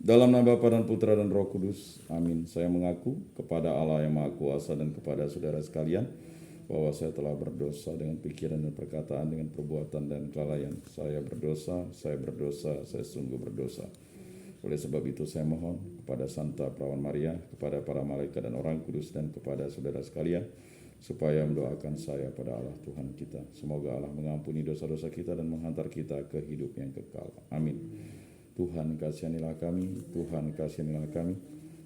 Dalam nama Bapa dan Putra dan Roh Kudus, amin. Saya mengaku kepada Allah yang Maha Kuasa dan kepada saudara sekalian bahwa saya telah berdosa dengan pikiran dan perkataan, dengan perbuatan dan kelalaian. Saya berdosa, saya sungguh berdosa. Oleh sebab itu saya mohon kepada Santa Perawan Maria, kepada para malaikat dan orang kudus, dan kepada saudara sekalian, supaya mendoakan saya pada Allah Tuhan kita. Semoga Allah mengampuni dosa-dosa kita dan menghantar kita ke hidup yang kekal. Amin. Tuhan kasihanilah kami, Tuhan kasihanilah kami,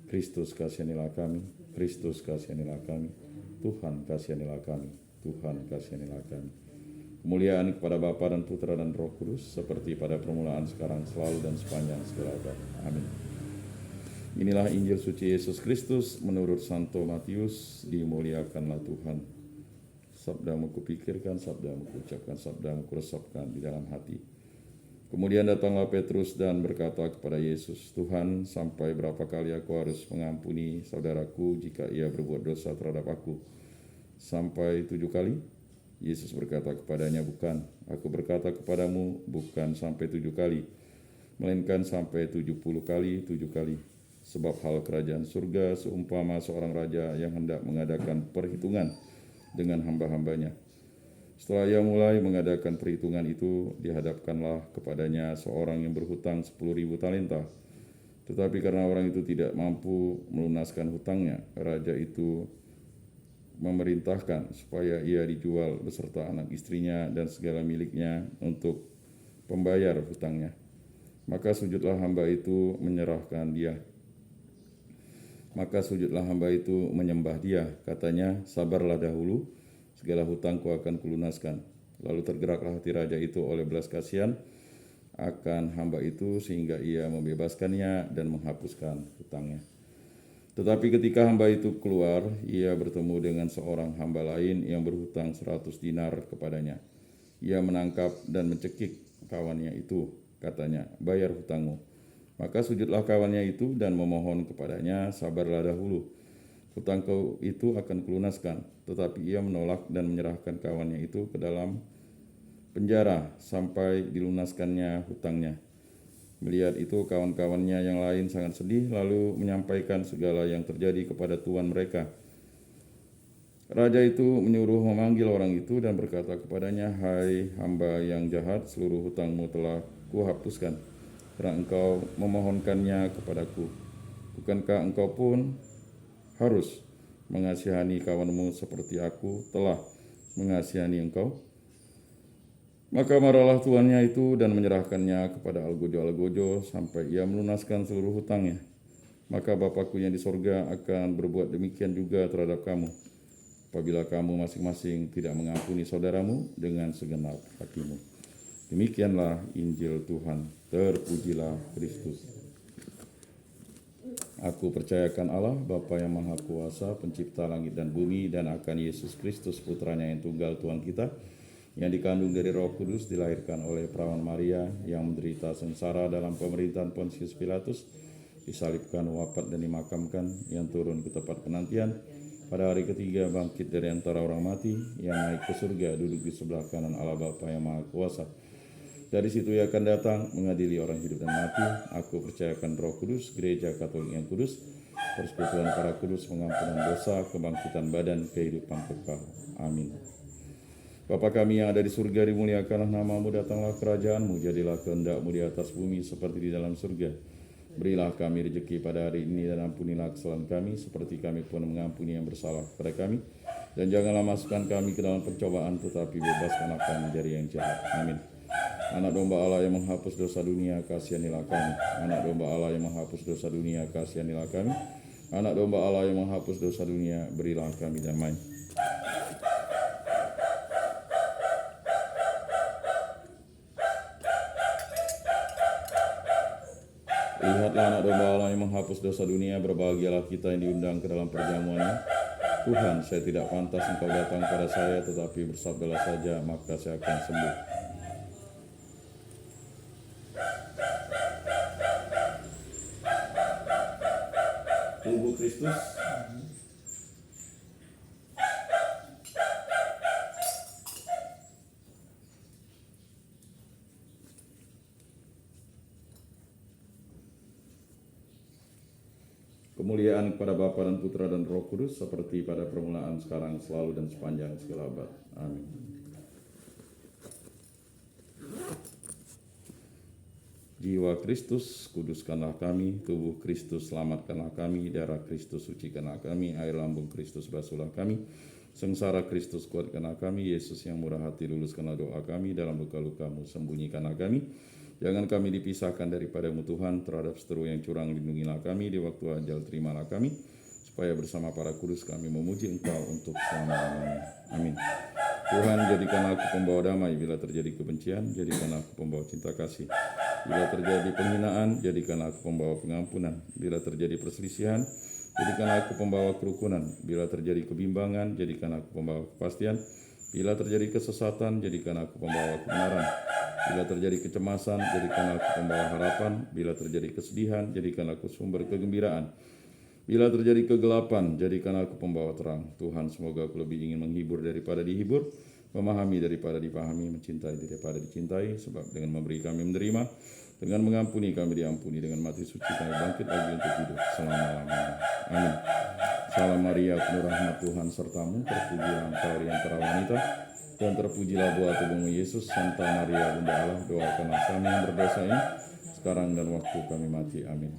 Kristus kasihanilah kami, Kristus kasihanilah kami, Tuhan kasihanilah kami, Tuhan kasihanilah kami. Kemuliaan kepada Bapa dan Putra dan Roh Kudus, seperti pada permulaan, sekarang, selalu, dan sepanjang segala abad. Amin. Inilah Injil suci Yesus Kristus menurut Santo Matius. Dimuliakanlah Tuhan. Sabdamu kupikirkan, sabdamu kuucapkan, sabdamu kuresapkan di dalam hati. Kemudian datanglah Petrus dan berkata kepada Yesus, Tuhan, sampai berapa kali aku harus mengampuni saudaraku jika ia berbuat dosa terhadap aku? Sampai 7 kali? Yesus berkata kepadanya, bukan, aku berkata kepadamu, bukan sampai 7 kali, melainkan sampai 70 kali 7 kali. Sebab hal kerajaan surga seumpama seorang raja yang hendak mengadakan perhitungan dengan hamba-hambanya. Setelah ia mulai mengadakan perhitungan itu, dihadapkanlah kepadanya seorang yang berhutang 10.000 talenta. Tetapi karena orang itu tidak mampu melunaskan hutangnya, raja itu memerintahkan supaya ia dijual beserta anak istrinya dan segala miliknya untuk pembayar hutangnya. Maka sujudlah hamba itu menyembah dia. Katanya, sabarlah dahulu, segala hutangku akan kulunaskan. Lalu tergeraklah hati raja itu oleh belas kasihan akan hamba itu, sehingga ia membebaskannya dan menghapuskan hutangnya. Tetapi ketika hamba itu keluar, ia bertemu dengan seorang hamba lain yang berhutang 100 dinar kepadanya. Ia menangkap dan mencekik kawannya itu. Katanya, bayar hutangmu. Maka sujudlah kawannya itu dan memohon kepadanya, sabarlah dahulu, hutangku itu akan kulunaskan. Tetapi ia menolak dan menyerahkan kawannya itu ke dalam penjara sampai dilunaskannya hutangnya. Melihat itu, kawan-kawannya yang lain sangat sedih, lalu menyampaikan segala yang terjadi kepada tuan mereka. Raja itu menyuruh memanggil orang itu dan berkata kepadanya, hai hamba yang jahat, seluruh hutangmu telah kuhapuskan karena engkau memohonkannya kepadaku. Bukankah engkau pun harus mengasihani kawanmu seperti aku telah mengasihani engkau? Maka marahlah tuannya itu dan menyerahkannya kepada algojo-algojo sampai ia melunaskan seluruh hutangnya. Maka Bapakku yang di sorga akan berbuat demikian juga terhadap kamu, apabila kamu masing-masing tidak mengampuni saudaramu dengan segenap hatimu. Demikianlah Injil Tuhan. Terpujilah Kristus. Aku percayakan Allah, Bapa yang Maha Kuasa, pencipta langit dan bumi, dan akan Yesus Kristus, putranya yang tunggal Tuhan kita, yang dikandung dari Roh Kudus, dilahirkan oleh Perawan Maria, yang menderita sengsara dalam pemerintahan Pontius Pilatus, disalibkan, wafat dan dimakamkan, yang turun ke tempat penantian, pada hari ketiga bangkit dari antara orang mati, yang naik ke surga, duduk di sebelah kanan Allah Bapa yang Maha Kuasa. Dari situ ia akan datang mengadili orang hidup dan mati. Aku percayakan Roh Kudus, gereja Katolik yang kudus, persekutuan para kudus, pengampunan dosa, kebangkitan badan, kehidupan kekal. Amin. Bapa kami yang ada di surga, dimuliakanlah namamu, datanglah kerajaanmu, jadilah kehendakmu di atas bumi seperti di dalam surga. Berilah kami rezeki pada hari ini dan ampunilah kesalahan kami seperti kami pun mengampuni yang bersalah kepada kami. Dan janganlah masukkan kami ke dalam pencobaan, tetapi bebaskanlah kami dari yang jahat. Amin. Anak domba Allah yang menghapus dosa dunia, kasihanilah kami. Anak domba Allah yang menghapus dosa dunia, kasihanilah kami. Anak domba Allah yang menghapus dosa dunia, berilah kami damai. Lihatlah anak domba Allah yang menghapus dosa dunia, berbahagialah kita yang diundang ke dalam perjamuannya. Tuhan, saya tidak pantas engkau datang pada saya, tetapi bersabdalah saja, maka saya akan sembuh. Tubuh Kristus. Kemuliaan kepada Bapa dan Putra dan Roh Kudus, seperti pada permulaan, sekarang, selalu, dan sepanjang segala abad. Amin. Jiwa Kristus, kuduskanlah kami. Tubuh Kristus, selamatkanlah kami. Darah Kristus, sucikanlah kami. Air lambung Kristus, basuhlah kami. Sengsara Kristus, kuatkanlah kami. Yesus yang murah hati, luluskanlah doa kami. Dalam luka-lukamu, sembunyikanlah kami. Jangan kami dipisahkan daripadamu Tuhan. Terhadap seteru yang curang, lindungilah kami. Di waktu ajal, terimalah kami, supaya bersama para kudus kami memuji Engkau untuk selama-lamanya. Amin. Tuhan, jadikan aku pembawa damai bila terjadi kebencian, jadikan aku pembawa cinta kasih. Bila terjadi penghinaan, jadikan aku pembawa pengampunan. Bila terjadi perselisihan, jadikan aku pembawa kerukunan. Bila terjadi kebimbangan, jadikan aku pembawa kepastian. Bila terjadi kesesatan, jadikan aku pembawa kebenaran. Bila terjadi kecemasan, jadikan aku pembawa harapan. Bila terjadi kesedihan, jadikan aku sumber kegembiraan. Bila terjadi kegelapan, jadikan aku pembawa terang. Tuhan, semoga aku lebih ingin menghibur daripada dihibur, memahami daripada dipahami, mencintai daripada dicintai, sebab dengan memberi kami menerima, dengan mengampuni kami diampuni, dengan mati suci kami bangkit lagi untuk hidup selama-lamanya. Amin. Salam Maria, penuh rahmat Tuhan sertamu, terpujilah engkau di antara wanita, dan terpujilah buah tubuhmu Yesus. Santa Maria, Bunda Allah, doakanlah kami yang berdosa ini, sekarang dan waktu kami mati. Amin.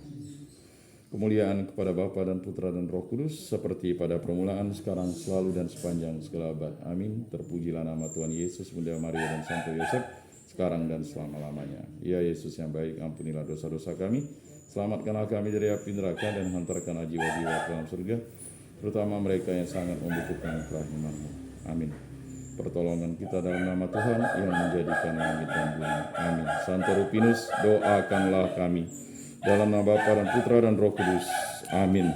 Kemuliaan kepada Bapa dan Putra dan Roh Kudus, seperti pada permulaan, sekarang, selalu, dan sepanjang segala abad. Amin. Terpujilah nama Tuhan Yesus, Bunda Maria, dan Santo Yosef, sekarang dan selama-lamanya. Ya Yesus yang baik, ampunilah dosa-dosa kami, selamatkanlah kami dari api neraka, dan hantarkanlah jiwa-jiwa ke dalam surga, terutama mereka yang sangat membutuhkan kerahiman-Mu. Amin. Pertolongan kita dalam nama Tuhan yang menjadikan langit dan bumi. Amin. Santo Rupinus, doakanlah kami. Dalam nama Bapa dan Putra dan Roh Kudus. Amin.